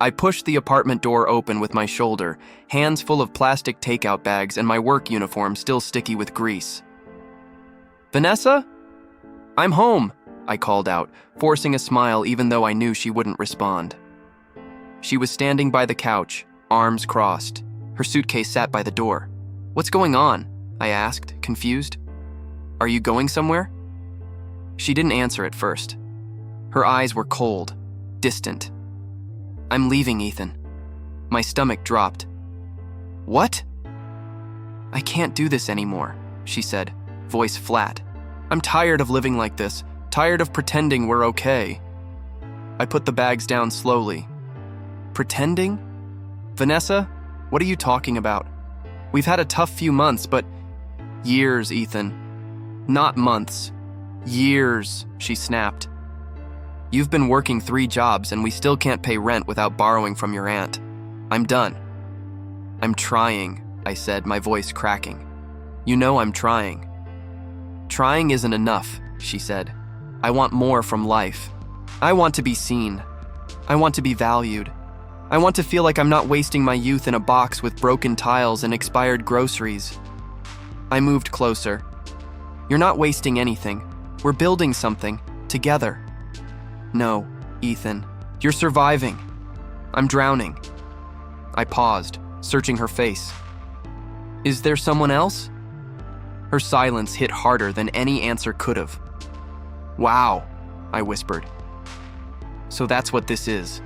I pushed the apartment door open with my shoulder, hands full of plastic takeout bags and my work uniform still sticky with grease. "Vanessa? I'm home," I called out, forcing a smile even though I knew she wouldn't respond. She was standing by the couch, arms crossed. Her suitcase sat by the door. "What's going on?" I asked, confused. "Are you going somewhere?" She didn't answer at first. Her eyes were cold, distant. "I'm leaving, Ethan." My stomach dropped. "What?" "I can't do this anymore," she said, voice flat. "I'm tired of living like this, tired of pretending we're okay." I put the bags down slowly. "Pretending? Vanessa, what are you talking about? We've had a tough few months, but years, Ethan. Not months. Years," she snapped. "You've been working 3 jobs and we still can't pay rent without borrowing from your aunt. I'm done." "I'm trying," I said, my voice cracking. "You know I'm trying." "Trying isn't enough," she said. "I want more from life. I want to be seen. I want to be valued. I want to feel like I'm not wasting my youth in a box with broken tiles and expired groceries." I moved closer. "You're not wasting anything. We're building something, together." "No, Ethan. You're surviving. I'm drowning." I paused, searching her face. "Is there someone else?" Her silence hit harder than any answer could have. "Wow," I whispered. "So that's what this is."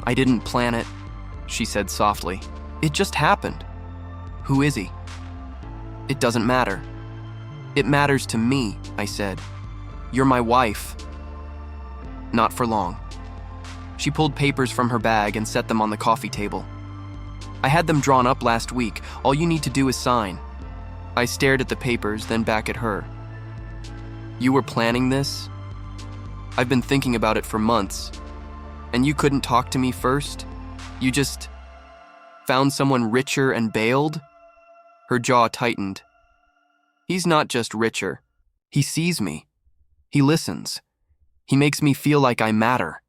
"I didn't plan it," she said softly. "It just happened." "Who is he?" "It doesn't matter." "It matters to me," I said. "You're my wife." "Not for long." She pulled papers from her bag and set them on the coffee table. "I had them drawn up last week. All you need to do is sign." I stared at the papers, then back at her. "You were planning this? I've been thinking about it for months. And you couldn't talk to me first? You just found someone richer and bailed?" Her jaw tightened. "He's not just richer. He sees me. He listens. He makes me feel like I matter."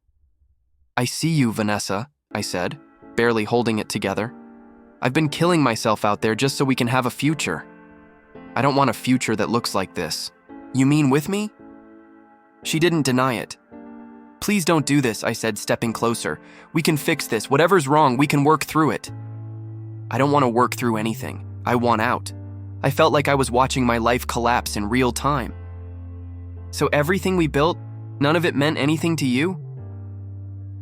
"I see you, Vanessa," I said, barely holding it together. "I've been killing myself out there just so we can have a future. I don't want a future that looks like this." "You mean with me?" She didn't deny it. "Please don't do this," I said, stepping closer. "We can fix this. Whatever's wrong, we can work through it." "I don't want to work through anything. I want out." I felt like I was watching my life collapse in real time. "So everything we built, none of it meant anything to you?"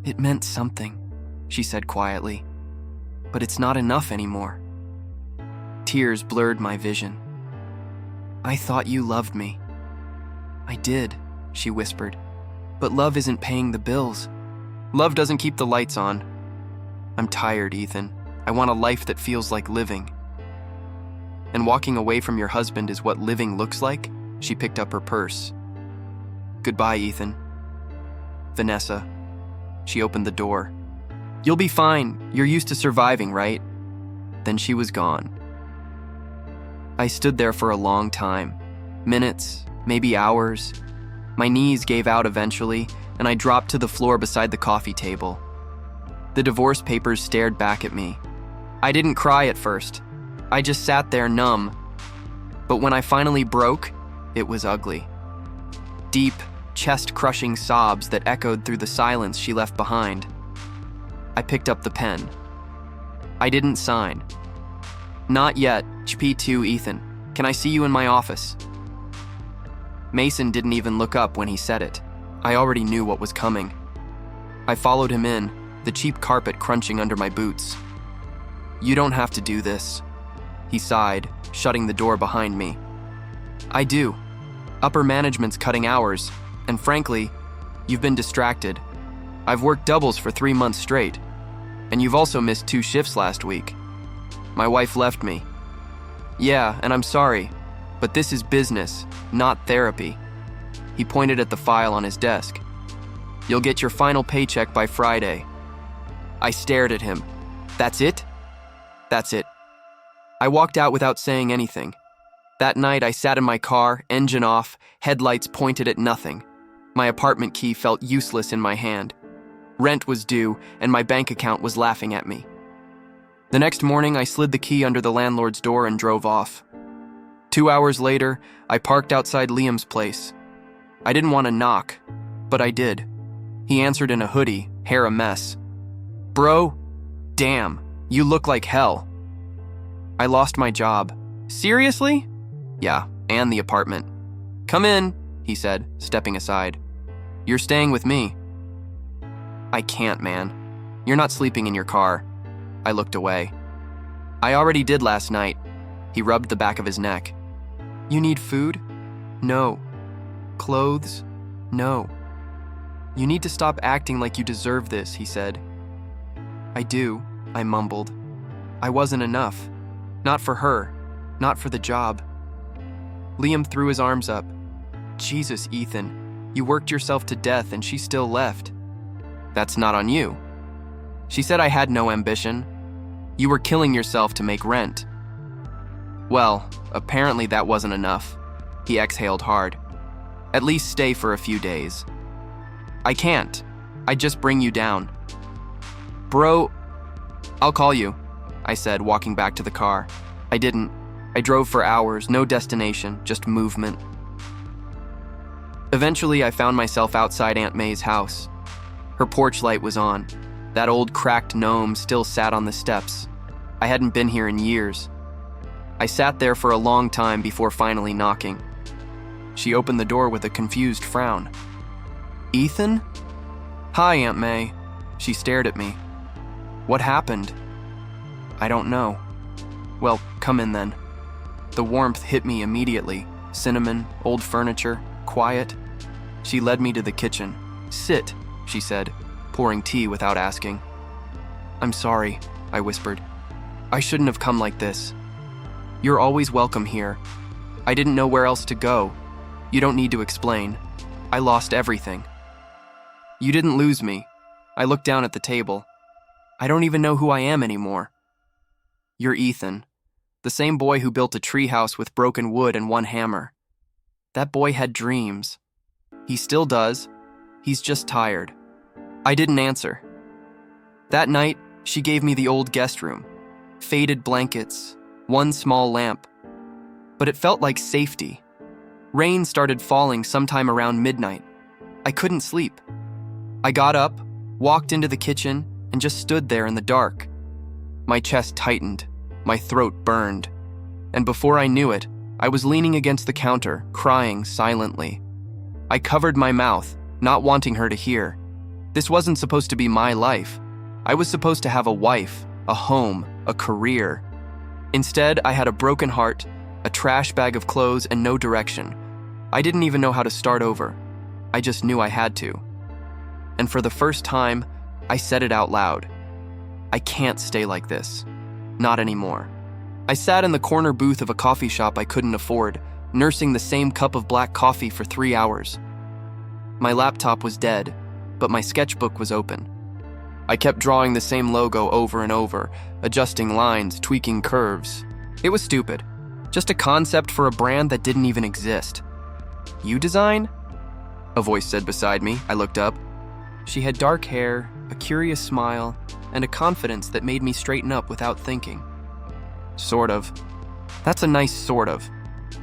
"It meant something," she said quietly. "But it's not enough anymore." Tears blurred my vision. "I thought you loved me." "I did," she whispered. "But love isn't paying the bills. Love doesn't keep the lights on. I'm tired, Ethan. I want a life that feels like living." "And walking away from your husband is what living looks like?" She picked up her purse. "Goodbye, Ethan." "Vanessa." She opened the door. "You'll be fine. You're used to surviving, right?" Then she was gone. I stood there for a long time. Minutes, maybe hours. My knees gave out eventually, and I dropped to the floor beside the coffee table. The divorce papers stared back at me. I didn't cry at first. I just sat there numb. But when I finally broke, it was ugly. Deep, chest-crushing sobs that echoed through the silence she left behind. I picked up the pen. I didn't sign. "Not yet, HP2 Ethan. Can I see you in my office?" Mason didn't even look up when he said it. I already knew what was coming. I followed him in, the cheap carpet crunching under my boots. "You don't have to do this," he sighed, shutting the door behind me. "I do. Upper management's cutting hours, and frankly, you've been distracted. I've worked doubles for 3 months straight, and you've also missed 2 shifts last week. My wife left me. Yeah, and I'm sorry, but this is business, not therapy." He pointed at the file on his desk. "You'll get your final paycheck by Friday." I stared at him. "That's it?" "That's it." I walked out without saying anything. That night, I sat in my car, engine off, headlights pointed at nothing. My apartment key felt useless in my hand. Rent was due, and my bank account was laughing at me. The next morning, I slid the key under the landlord's door and drove off. 2 hours later, I parked outside Liam's place. I didn't want to knock, but I did. He answered in a hoodie, hair a mess. "Bro, damn, you look like hell." "I lost my job." "Seriously?" "Yeah, and the apartment." "Come in," he said, stepping aside. "You're staying with me." "I can't, man. You're not sleeping in your car." I looked away. "I already did last night." He rubbed the back of his neck. "You need food?" "No." "Clothes?" "No." "You need to stop acting like you deserve this," he said. "I do," I mumbled. "I wasn't enough. Not for her. Not for the job." Liam threw his arms up. "Jesus, Ethan, you worked yourself to death and she still left." "That's not on you." "She said I had no ambition. You were killing yourself to make rent." "Well, apparently that wasn't enough." He exhaled hard. "At least stay for a few days." "I can't. I'd just bring you down." "Bro, I'll call you," I said, walking back to the car. I didn't. I drove for hours, no destination, just movement. Eventually, I found myself outside Aunt May's house. Her porch light was on. That old cracked gnome still sat on the steps. I hadn't been here in years. I sat there for a long time before finally knocking. She opened the door with a confused frown. "Ethan?" "Hi, Aunt May." She stared at me. "What happened?" "I don't know." "Well, come in then." The warmth hit me immediately. Cinnamon, old furniture, quiet. She led me to the kitchen. "Sit," she said, pouring tea without asking. "I'm sorry," I whispered. "I shouldn't have come like this." "You're always welcome here. I didn't know where else to go. You don't need to explain. I lost everything." "You didn't lose me." I looked down at the table. "I don't even know who I am anymore." "You're Ethan, the same boy who built a treehouse with broken wood and one hammer. That boy had dreams. He still does. He's just tired." I didn't answer. That night, she gave me the old guest room. Faded blankets, one small lamp. But it felt like safety. Rain started falling sometime around midnight. I couldn't sleep. I got up, walked into the kitchen, and just stood there in the dark. My chest tightened, my throat burned, and before I knew it, I was leaning against the counter, crying silently. I covered my mouth, not wanting her to hear. This wasn't supposed to be my life. I was supposed to have a wife, a home, a career. Instead, I had a broken heart, a trash bag of clothes, and no direction. I didn't even know how to start over. I just knew I had to. And for the first time, I said it out loud. I can't stay like this. Not anymore. I sat in the corner booth of a coffee shop I couldn't afford, nursing the same cup of black coffee for 3 hours. My laptop was dead, but my sketchbook was open. I kept drawing the same logo over and over, adjusting lines, tweaking curves. It was stupid. Just a concept for a brand that didn't even exist. "You design?" a voice said beside me. I looked up. She had dark hair, a curious smile, and a confidence that made me straighten up without thinking. "Sort of." "That's a nice sort of."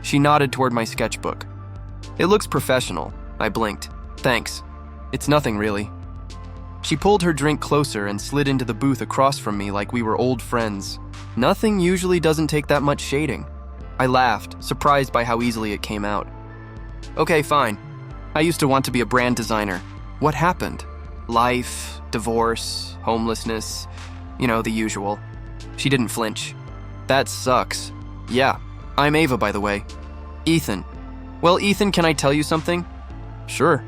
She nodded toward my sketchbook. "It looks professional." I blinked. "Thanks. It's nothing really." She pulled her drink closer and slid into the booth across from me like we were old friends. Nothing usually doesn't take that much shading. I laughed, surprised by how easily it came out. "Okay, fine. I used to want to be a brand designer. What happened? Life, divorce, homelessness, the usual." She didn't flinch. "That sucks." "Yeah, I'm Ava, by the way." "Ethan." "Well, Ethan, can I tell you something?" "Sure."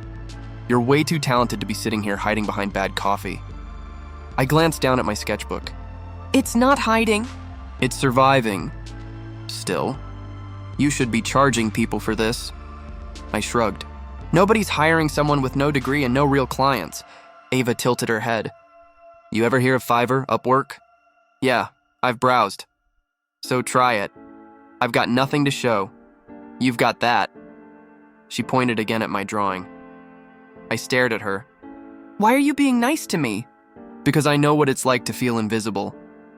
"You're way too talented to be sitting here hiding behind bad coffee." I glanced down at my sketchbook. "It's not hiding." "It's surviving." "Still, you should be charging people for this." I shrugged. "Nobody's hiring someone with no degree and no real clients." Ava tilted her head. "You ever hear of Fiverr, Upwork?" "Yeah, I've browsed." "So try it. I've got nothing to show. You've got that." She pointed again at my drawing. I stared at her. Why are you being nice to me? Because I know what it's like to feel invisible.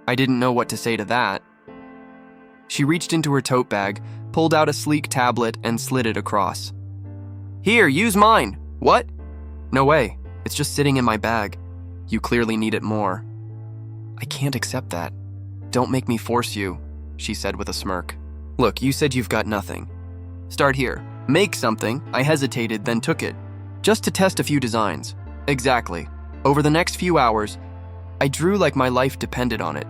I didn't know what to say to that. She reached into her tote bag, pulled out a sleek tablet, and slid it across. Here, use mine. What? No way. It's just sitting in my bag. You clearly need it more. I can't accept that. Don't make me force you, she said with a smirk. Look, you said you've got nothing. Start here. Make something. I hesitated, then took it. Just to test a few designs. Exactly. Over the next few hours, I drew like my life depended on it.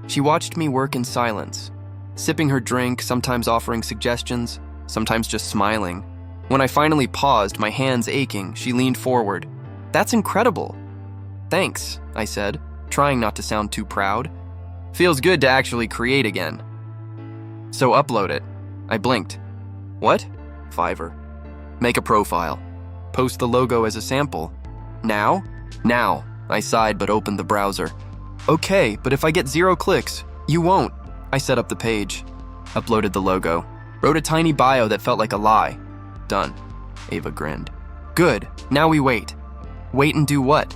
She watched me work in silence, sipping her drink, sometimes offering suggestions, sometimes just smiling. When I finally paused, my hands aching, she leaned forward. That's incredible. Thanks, I said, trying not to sound too proud. Feels good to actually create again. So upload it. I blinked. What? Fiverr. Make a profile. Post the logo as a sample. Now? Now. I sighed but opened the browser. Okay, but if I get 0 clicks, you won't. I set up the page. Uploaded the logo. Wrote a tiny bio that felt like a lie. Done. Ava grinned. Good. Now we wait. Wait and do what?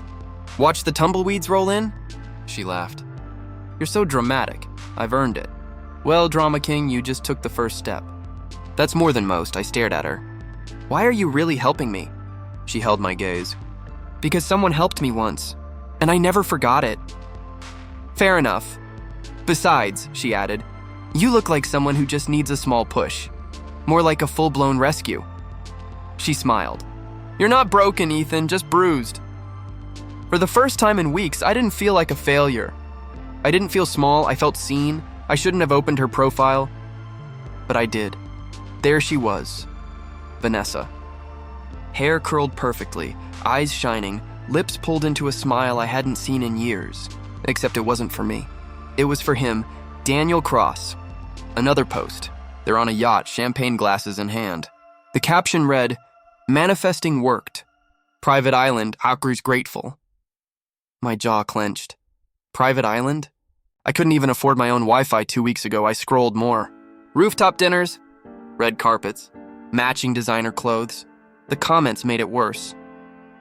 Watch the tumbleweeds roll in? She laughed. You're so dramatic. I've earned it. Well, Drama King, you just took the first step. That's more than most. I stared at her. Why are you really helping me? She held my gaze. Because someone helped me once, and I never forgot it. Fair enough. Besides, she added, you look like someone who just needs a small push. More like a full-blown rescue. She smiled. You're not broken, Ethan, just bruised. For the first time in weeks, I didn't feel like a failure. I didn't feel small, I felt seen. I shouldn't have opened her profile, but I did. There she was, Vanessa. Hair curled perfectly, eyes shining, lips pulled into a smile I hadn't seen in years, except it wasn't for me. It was for him, Daniel Cross. Another post. They're on a yacht, champagne glasses in hand. The caption read, Manifesting worked. Private island, Akru's grateful. My jaw clenched. Private island? I couldn't even afford my own Wi-Fi 2 weeks ago. I scrolled more. Rooftop dinners, red carpets, matching designer clothes. The comments made it worse.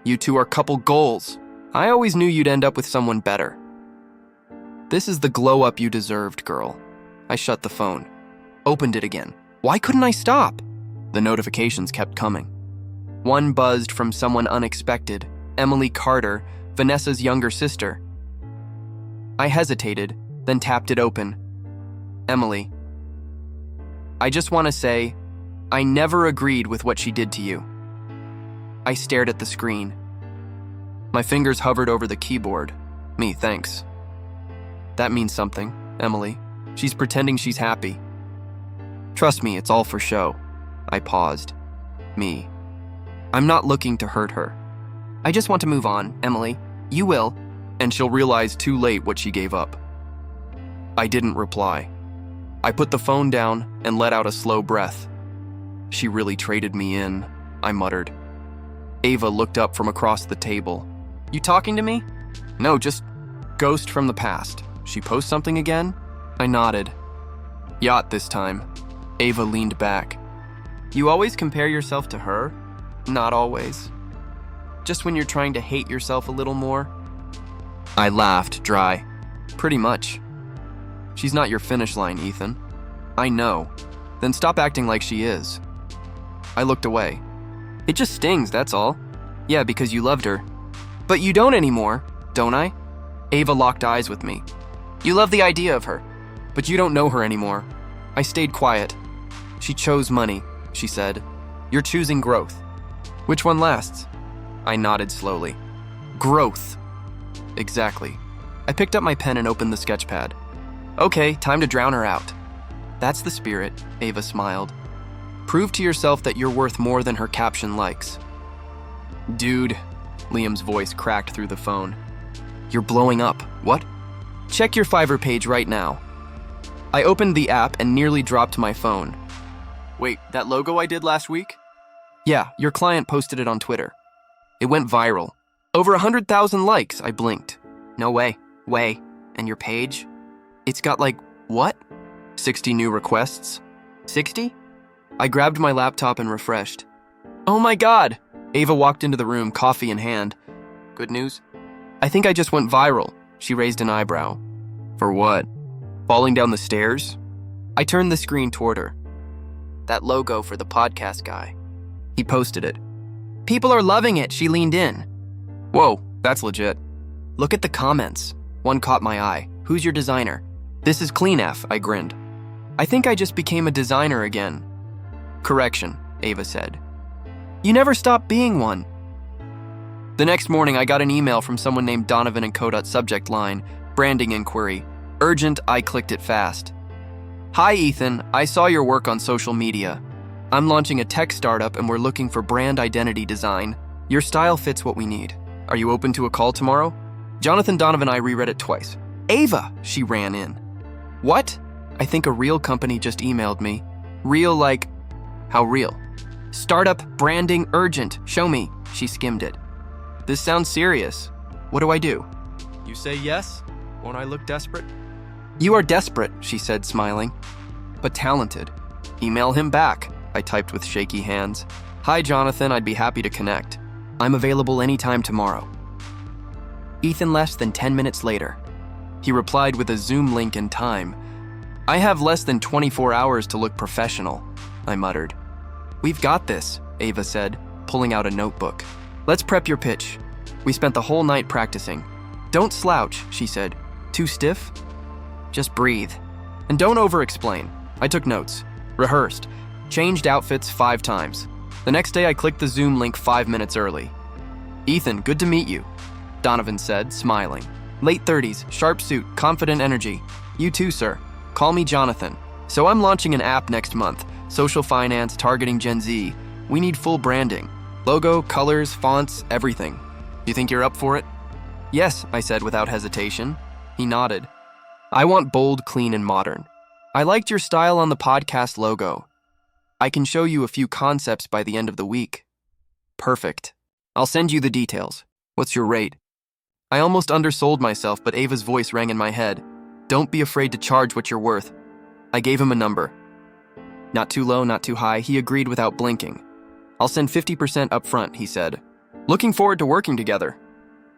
You two are couple goals. I always knew you'd end up with someone better. This is the glow-up you deserved, girl. I shut the phone. Opened it again. Why couldn't I stop? The notifications kept coming. One buzzed from someone unexpected, Emily Carter, Vanessa's younger sister. I hesitated, then tapped it open. Emily. I just want to say, I never agreed with what she did to you. I stared at the screen. My fingers hovered over the keyboard. Me, thanks. That means something, Emily. She's pretending she's happy. Trust me, it's all for show. I paused. Me. I'm not looking to hurt her. I just want to move on, Emily. You will. And she'll realize too late what she gave up. I didn't reply. I put the phone down and let out a slow breath. She really traded me in, I muttered. Ava looked up from across the table. You talking to me? No, just ghost from the past. She post something again? I nodded. Yacht this time. Ava leaned back. You always compare yourself to her? Not always. Just when you're trying to hate yourself a little more? I laughed, dry. Pretty much. She's not your finish line, Ethan. I know. Then stop acting like she is. I looked away. It just stings, that's all. Yeah, because you loved her. But you don't anymore, don't I? Ava locked eyes with me. You love the idea of her, but you don't know her anymore. I stayed quiet. She chose money, she said. You're choosing growth. Which one lasts? I nodded slowly. Growth. Exactly. I picked up my pen and opened the sketchpad. Okay, time to drown her out. That's the spirit, Ava smiled. Prove to yourself that you're worth more than her caption likes. Dude, Liam's voice cracked through the phone. You're blowing up. What? Check your Fiverr page right now. I opened the app and nearly dropped my phone. Wait, that logo I did last week? Yeah, your client posted it on Twitter. It went viral. Over 100,000 likes, I blinked. No way. Way. And your page? It's got like, what? 60 new requests? 60? I grabbed my laptop and refreshed. Oh my God! Ava walked into the room, coffee in hand. Good news? I think I just went viral. She raised an eyebrow. For what? Falling down the stairs? I turned the screen toward her. That logo for the podcast guy. He posted it. People are loving it, she leaned in. Whoa, that's legit. Look at the comments. One caught my eye. Who's your designer? This is Clean F, I grinned. I think I just became a designer again. Correction, Ava said. You never stopped being one. The next morning, I got an email from someone named Donovan & Co. Subject line, branding inquiry. Urgent, I clicked it fast. Hi, Ethan. I saw your work on social media. I'm launching a tech startup and we're looking for brand identity design. Your style fits what we need. Are you open to a call tomorrow? Jonathan, Donovan, and I reread it twice. Ava, she ran in. What? I think a real company just emailed me. Real like, how real? Startup, branding, urgent. Show me. She skimmed it. This sounds serious. What do I do? You say yes? Won't I look desperate? You are desperate, she said, smiling. But talented. Email him back, I typed with shaky hands. Hi, Jonathan, I'd be happy to connect. I'm available anytime tomorrow. Ethan less than 10 minutes later. He replied with a Zoom link and time. I have less than 24 hours to look professional, I muttered. We've got this, Ava said, pulling out a notebook. Let's prep your pitch. We spent the whole night practicing. Don't slouch, she said. Too stiff? Just breathe. And don't over-explain. I took notes, rehearsed, changed outfits 5 times. The next day I clicked the Zoom link 5 minutes early. Ethan, good to meet you, Donovan said, smiling. Late 30s, sharp suit, confident energy. You too, sir. Call me Jonathan. So I'm launching an app next month. Social finance, targeting Gen Z. We need full branding. Logo, colors, fonts, everything. You think you're up for it? Yes, I said without hesitation. He nodded. I want bold, clean, and modern. I liked your style on the podcast logo. I can show you a few concepts by the end of the week. Perfect. I'll send you the details. What's your rate? I almost undersold myself, but Ava's voice rang in my head. Don't be afraid to charge what you're worth. I gave him a number. Not too low, not too high, he agreed without blinking. I'll send 50% up front, he said. Looking forward to working together.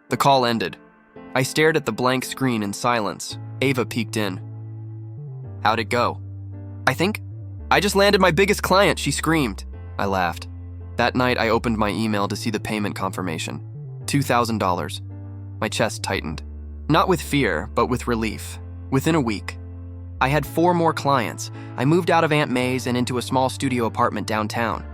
The call ended. I stared at the blank screen in silence. Ava peeked in. How'd it go? I just landed my biggest client, she screamed. I laughed. That night, I opened my email to see the payment confirmation. $2,000. My chest tightened. Not with fear, but with relief. Within a week. I had 4 more clients. I moved out of Aunt May's and into a small studio apartment downtown.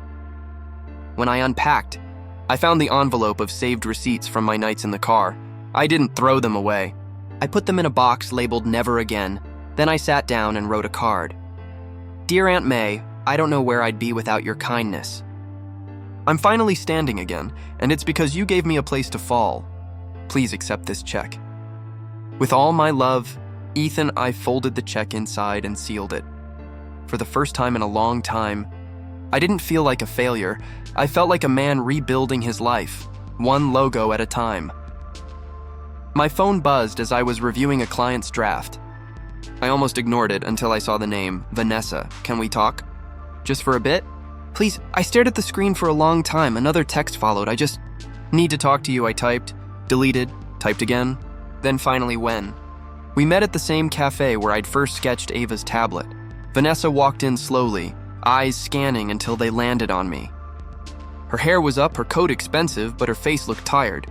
When I unpacked, I found the envelope of saved receipts from my nights in the car. I didn't throw them away. I put them in a box labeled Never Again. Then I sat down and wrote a card. Dear Aunt May, I don't know where I'd be without your kindness. I'm finally standing again, and it's because you gave me a place to fall. Please accept this check. With all my love, Ethan, I folded the check inside and sealed it. For the first time in a long time, I didn't feel like a failure. I felt like a man rebuilding his life, one logo at a time. My phone buzzed as I was reviewing a client's draft. I almost ignored it until I saw the name, Vanessa. Can we talk? Just for a bit? Please, I stared at the screen for a long time. Another text followed. I just need to talk to you, I typed, deleted, typed again, then finally when. We met at the same cafe where I'd first sketched Ava's tablet. Vanessa walked in slowly, eyes scanning until they landed on me. Her hair was up, her coat expensive, but her face looked tired.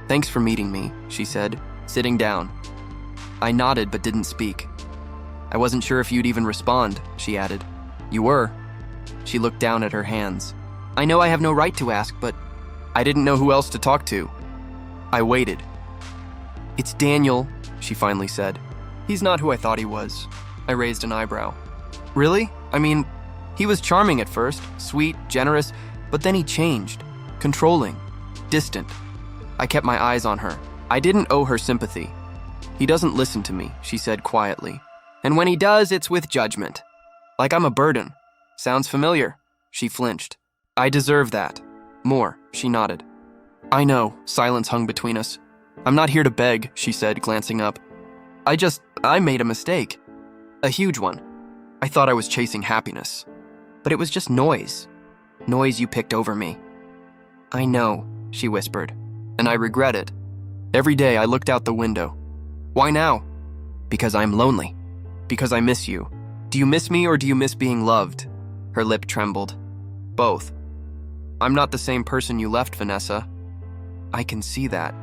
Thanks for meeting me, she said, sitting down. I nodded but didn't speak. I wasn't sure if you'd even respond, she added. You were. She looked down at her hands. I know I have no right to ask, but I didn't know who else to talk to. I waited. It's Daniel, she finally said. He's not who I thought he was. I raised an eyebrow. Really? I mean, he was charming at first, sweet, generous, but then he changed. Controlling, distant. I kept my eyes on her. I didn't owe her sympathy. He doesn't listen to me, she said quietly. And when he does, it's with judgment. Like I'm a burden. Sounds familiar. She flinched. I deserve that. More, she nodded. I know, silence hung between us. I'm not here to beg, she said, glancing up. I made a mistake. A huge one. I thought I was chasing happiness. But it was just noise. Noise you picked over me. I know, she whispered. and I regret it. Every day I looked out the window. Why now? Because I'm lonely. Because I miss you. Do you miss me or do you miss being loved? Her lip trembled. Both. I'm not the same person you left, Vanessa. I can see that.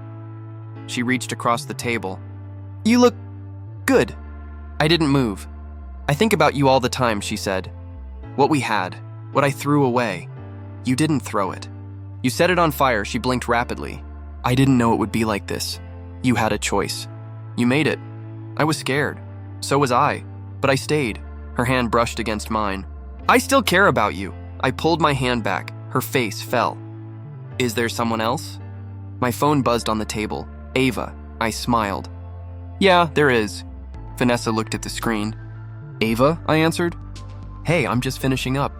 She reached across the table. You look good. I didn't move. I think about you all the time, she said. What we had, what I threw away. You didn't throw it. You set it on fire, she blinked rapidly. I didn't know it would be like this. You had a choice. You made it. I was scared. So was I. But I stayed. Her hand brushed against mine. I still care about you. I pulled my hand back. Her face fell. Is there someone else? My phone buzzed on the table. Ava. I smiled. Yeah, there is. Vanessa looked at the screen. Ava? I answered. Hey, I'm just finishing up.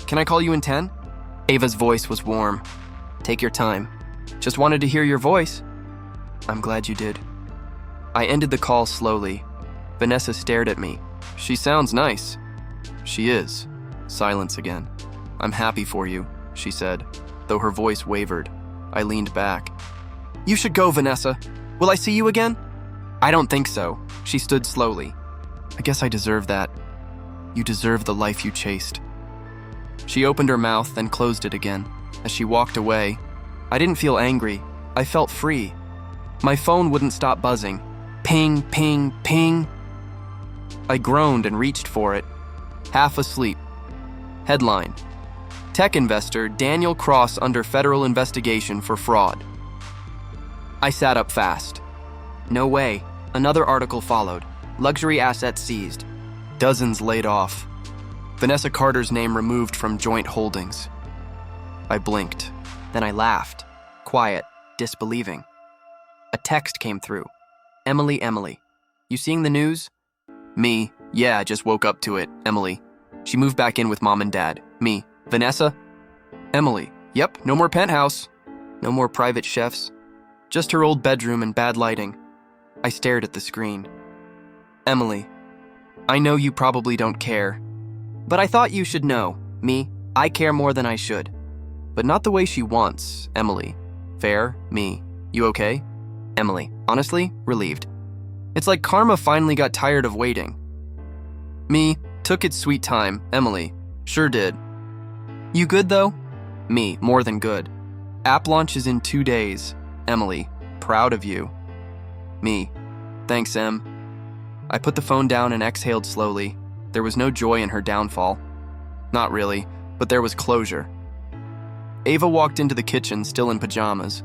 Can I call you in 10? Ava's voice was warm. Take your time. Just wanted to hear your voice. I'm glad you did. I ended the call slowly. Vanessa stared at me. She sounds nice. She is. Silence again. I'm happy for you, she said, though her voice wavered. I leaned back. You should go, Vanessa. Will I see you again? I don't think so. She stood slowly. I guess I deserve that. You deserve the life you chased. She opened her mouth, then closed it again. As she walked away, I didn't feel angry. I felt free. My phone wouldn't stop buzzing. Ping, ping, ping. I groaned and reached for it. Half asleep. Headline: Tech investor Daniel Cross under federal investigation for fraud. I sat up fast. No way. Another article followed. Luxury assets seized. Dozens laid off. Vanessa Carter's name removed from joint holdings. I blinked. Then I laughed. Quiet, disbelieving. A text came through. Emily. You seeing the news? Me. Yeah, I just woke up to it. Emily. She moved back in with mom and dad. Me. Vanessa? Emily. Yep, no more penthouse. No more private chefs. Just her old bedroom and bad lighting. I stared at the screen. Emily. I know you probably don't care, but I thought you should know. Me. I care more than I should. But not the way she wants. Emily. Fair. Me. You okay? Emily. Honestly, relieved. It's like karma finally got tired of waiting. Me. Took its sweet time. Emily. Sure did. You good though? Me. More than good. App launch is in 2 days. Emily. Proud of you. Me. Thanks, Em. I put the phone down and exhaled slowly. There was no joy in her downfall. Not really, but there was closure. Ava walked into the kitchen, still in pajamas.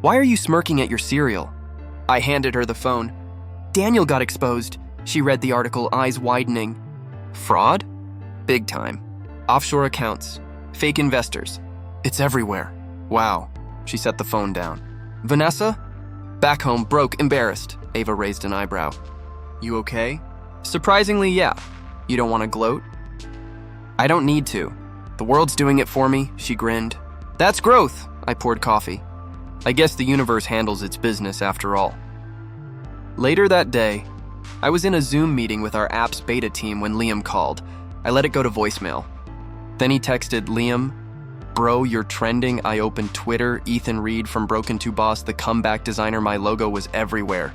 Why are you smirking at your cereal? I handed her the phone. Daniel got exposed. She read the article, eyes widening. Fraud? Big time. Offshore accounts. Fake investors. It's everywhere. Wow. She set the phone down. Vanessa? Back home, broke, embarrassed. Ava raised an eyebrow. You okay? Surprisingly, yeah. You don't want to gloat? I don't need to. The world's doing it for me, she grinned. That's growth. I poured coffee. I guess the universe handles its business after all. Later that day, I was in a Zoom meeting with our app's beta team when Liam called. I let it go to voicemail. Then he texted, Liam, bro, you're trending. I opened Twitter. Ethan Reed from Broken to Boss, the comeback designer. My logo was everywhere.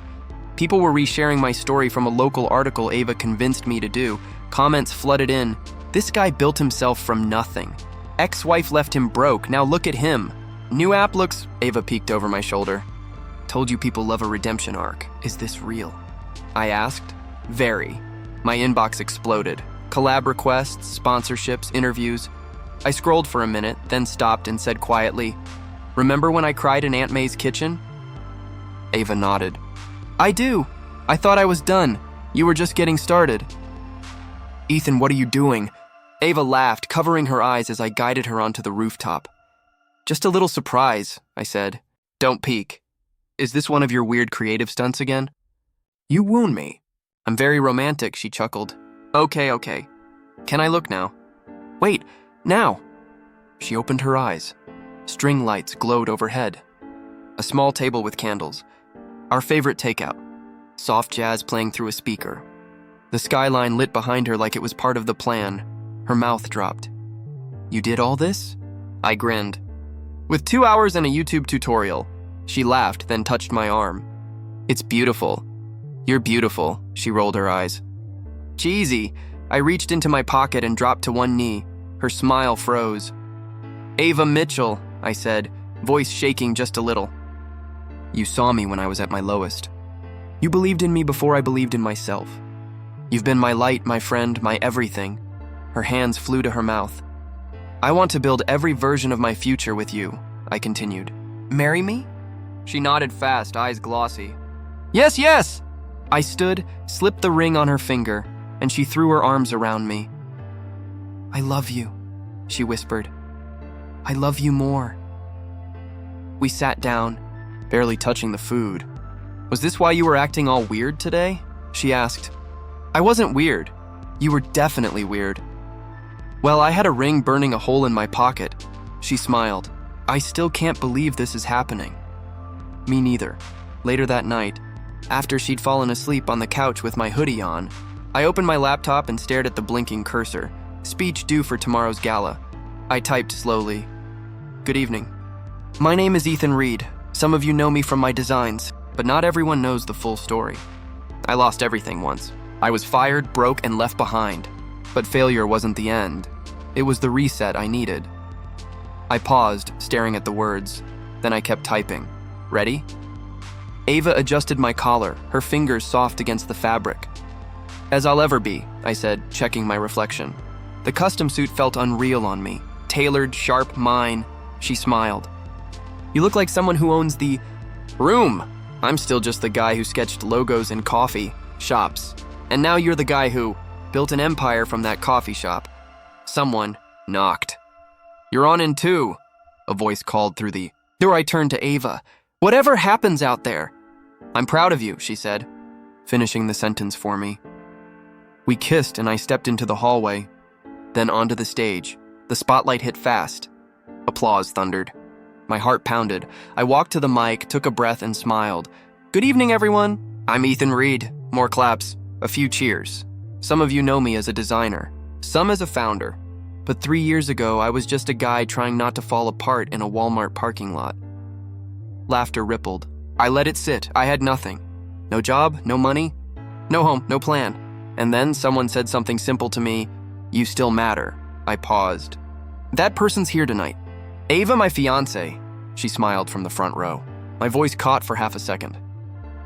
People were resharing my story from a local article Ava convinced me to do. Comments flooded in. This guy built himself from nothing. Ex-wife left him broke. Now look at him. New app looks... Ava peeked over my shoulder. Told you people love a redemption arc. Is this real? I asked. Very. My inbox exploded. Collab requests, sponsorships, interviews. I scrolled for a minute, then stopped and said quietly, remember when I cried in Aunt May's kitchen? Ava nodded. I do. I thought I was done. You were just getting started. Ethan, what are you doing? Ava laughed, covering her eyes as I guided her onto the rooftop. Just a little surprise, I said. Don't peek. Is this one of your weird creative stunts again? You wound me. I'm very romantic, she chuckled. Okay. Can I look now? Wait, now. She opened her eyes. String lights glowed overhead. A small table with candles. Our favorite takeout. Soft jazz playing through a speaker. The skyline lit behind her like it was part of the plan. Her mouth dropped. You did all this? I grinned. With 2 hours and a YouTube tutorial. She laughed, then touched my arm. It's beautiful. You're beautiful, she rolled her eyes. Cheesy. I reached into my pocket and dropped to one knee. Her smile froze. Ava Mitchell, I said, voice shaking just a little. You saw me when I was at my lowest. You believed in me before I believed in myself. You've been my light, my friend, my everything. Her hands flew to her mouth. I want to build every version of my future with you, I continued. Marry me? She nodded fast, eyes glossy. Yes, yes! I stood, slipped the ring on her finger, and she threw her arms around me. I love you, she whispered. I love you more. We sat down, barely touching the food. Was this why you were acting all weird today? She asked. I wasn't weird. You were definitely weird. Well, I had a ring burning a hole in my pocket. She smiled. I still can't believe this is happening. Me neither. Later that night, after she'd fallen asleep on the couch with my hoodie on, I opened my laptop and stared at the blinking cursor. Speech due for tomorrow's gala. I typed slowly. Good evening. My name is Ethan Reed. Some of you know me from my designs, but not everyone knows the full story. I lost everything once. I was fired, broke, and left behind. But failure wasn't the end. It was the reset I needed. I paused, staring at the words. Then I kept typing. Ready? Ava adjusted my collar, her fingers soft against the fabric. As I'll ever be, I said, checking my reflection. The custom suit felt unreal on me. Tailored, sharp, mine. She smiled. You look like someone who owns the room. I'm still just the guy who sketched logos in coffee shops. And now you're the guy who built an empire from that coffee shop. Someone knocked. You're on in two, a voice called through the door. I turned to Ava. Whatever happens out there. I'm proud of you, she said, finishing the sentence for me. We kissed and I stepped into the hallway, then onto the stage. The spotlight hit fast. Applause thundered. My heart pounded. I walked to the mic, took a breath, and smiled. Good evening, everyone. I'm Ethan Reed. More claps. A few cheers. Some of you know me as a designer, some as a founder. But 3 years ago, I was just a guy trying not to fall apart in a Walmart parking lot. Laughter rippled. I let it sit. I had nothing. No job, no money, no home, no plan. And then someone said something simple to me. You still matter. I paused. That person's here tonight. Ava, my fiancée. She smiled from the front row. My voice caught for half a second.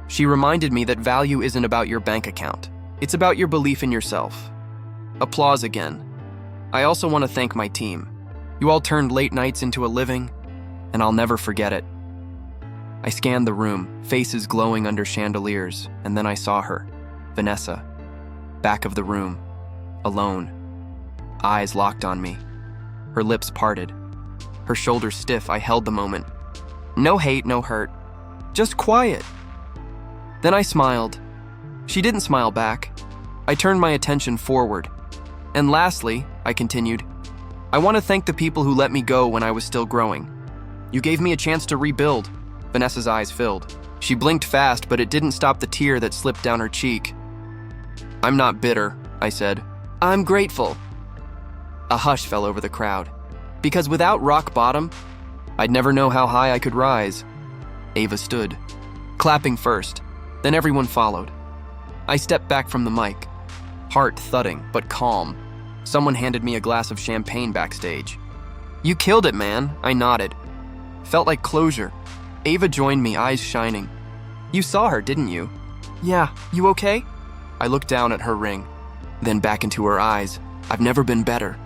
She reminded me that value isn't about your bank account. It's about your belief in yourself. Applause again. I also want to thank my team. You all turned late nights into a living, and I'll never forget it. I scanned the room, faces glowing under chandeliers, and then I saw her, Vanessa, back of the room, alone, eyes locked on me, her lips parted, her shoulders stiff. I held the moment. No hate, no hurt, just quiet. Then I smiled. She didn't smile back. I turned my attention forward. And lastly, I continued, I want to thank the people who let me go when I was still growing. You gave me a chance to rebuild. Vanessa's eyes filled. She blinked fast, but it didn't stop the tear that slipped down her cheek. I'm not bitter, I said. I'm grateful. A hush fell over the crowd. Because without rock bottom, I'd never know how high I could rise. Ava stood, clapping first, then everyone followed. I stepped back from the mic, heart thudding, but calm. Someone handed me a glass of champagne backstage. You killed it, man, I nodded. Felt like closure. Ava joined me, eyes shining. You saw her, didn't you? Yeah, you okay? I looked down at her ring, then back into her eyes. I've never been better.